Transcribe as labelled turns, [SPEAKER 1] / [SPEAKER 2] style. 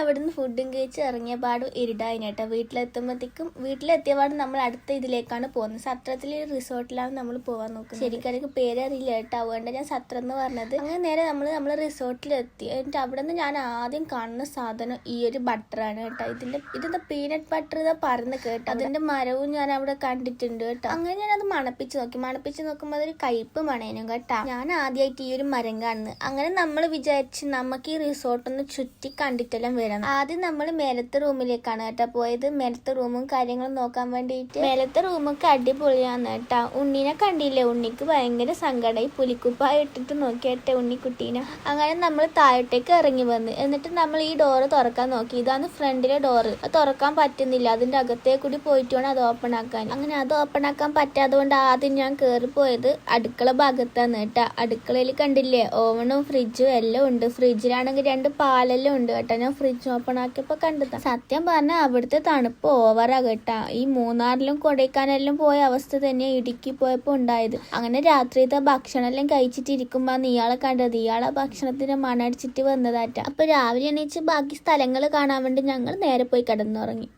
[SPEAKER 1] അവിടുന്ന് ഫുഡും കഴിച്ച് ഇറങ്ങിയ പാടും ഇരുടായിനേട്ടാ. വീട്ടിലെത്തിയ പാടും നമ്മൾ അടുത്ത ഇതിലേക്കാണ് പോകുന്നത്. സത്രത്തിൽ റിസോർട്ടിലാണ് നമ്മൾ പോകാൻ നോക്കുന്നത്. ശരിക്കും എനിക്ക് പേരറിയില്ല കേട്ടോ, അതുകൊണ്ട് ഞാൻ സത്രം എന്ന് പറഞ്ഞത്. അങ്ങനെ നേരെ നമ്മൾ റിസോർട്ടിലെത്തി. എന്നിട്ട് അവിടെ നിന്ന് ഞാൻ ആദ്യം കാണുന്ന സാധനം ഈ ഒരു ബട്ടറാണ് കേട്ടോ. ഇതിന്റെ പീനട്ട് ബട്ടർ ഇതാ പറഞ്ഞ് കേട്ടോ. അതിന്റെ മരവും ഞാൻ അവിടെ കണ്ടിട്ടുണ്ട് കേട്ടോ. അങ്ങനെ ഞാൻ അത് മണപ്പിച്ച് നോക്കുമ്പോൾ അതൊരു കയ്പ്പ് മണേനും കേട്ടോ. ഞാൻ ആദ്യമായിട്ട് ഈ ഒരു മരം കാണുന്നത്. അങ്ങനെ നമ്മൾ വിചാരിച്ച് നമുക്ക് ഈ റിസോർട്ടൊന്ന് ചുറ്റി കണ്ടിട്ടെല്ലാം വരണം. ആദ്യം നമ്മൾ മേലത്തെ റൂമിലേക്കാണ് കേട്ടോ പോയത്. മേലത്തെ റൂമും കാര്യങ്ങളും നോക്കാൻ വേണ്ടിയിട്ട്. മേലത്തെ റൂമൊക്കെ അടിപൊളിയാണ് കേട്ടോ. ഉണ്ണിനെ കണ്ടില്ലേ, ഉണ്ണിക്ക് ഭയങ്കര സങ്കടമായി. പുലിക്കുപ്പായി ഇട്ടിട്ട് നോക്കിയാട്ടെ ഉണ്ണിക്കുട്ടീനെ. അങ്ങനെ നമ്മൾ താഴോട്ടേക്ക് ഇറങ്ങി വന്ന് എന്നിട്ട് നമ്മൾ ഈ ഡോറ് തുറക്കാൻ നോക്കി. ഇതാണ് ഫ്രണ്ടിലെ ഡോറ്. അത് തുറക്കാൻ പറ്റുന്നില്ല. അതിന്റെ അകത്തേ കൂടി പോയിട്ട് വേണം അത് ഓപ്പൺ ആക്കാൻ. അങ്ങനെ അത് ഓപ്പൺ ആക്കാൻ പറ്റാത്തതുകൊണ്ട് ആദ്യം ഞാൻ കയറി പോയത് അടുക്കള ഭാഗത്താണ് കേട്ടോ. അടുക്കളയിൽ കണ്ടില്ലേ ഓവണും ഫ്രിഡ്ജും എല്ലാം ഉണ്ട്. ഫ്രിഡ്ജിലാണെങ്കിൽ 2 പാലെല്ലാം ഉണ്ട് കേട്ടോ. ഞാൻ ഫ്രിഡ്ജ് ഓപ്പൺ ആക്കിയപ്പോ കണ്ടതാ. സത്യം പറഞ്ഞാൽ അവിടുത്തെ തണുപ്പ് ഓവറാ കേട്ടാ. ഈ മൂന്നാറിലും കൊടൈക്കനാലിലും പോയ അവസ്ഥ തന്നെ ഇടുക്കി പോയപ്പോ ഉണ്ടായത്. അങ്ങനെ രാത്രിയത്തെ ഭക്ഷണം എല്ലാം കഴിച്ചിട്ടിരിക്കുമ്പോ ഇയാളെ കണ്ടത്. ഇയാളെ ഭക്ഷണത്തിന് മണടിച്ചിട്ട് വന്നതാറ്റ. അപ്പൊ രാവിലെ എണീച്ച് ബാക്കി സ്ഥലങ്ങൾ കാണാൻ വേണ്ടി ഞങ്ങൾ നേരെ പോയി കിടന്നുറങ്ങി.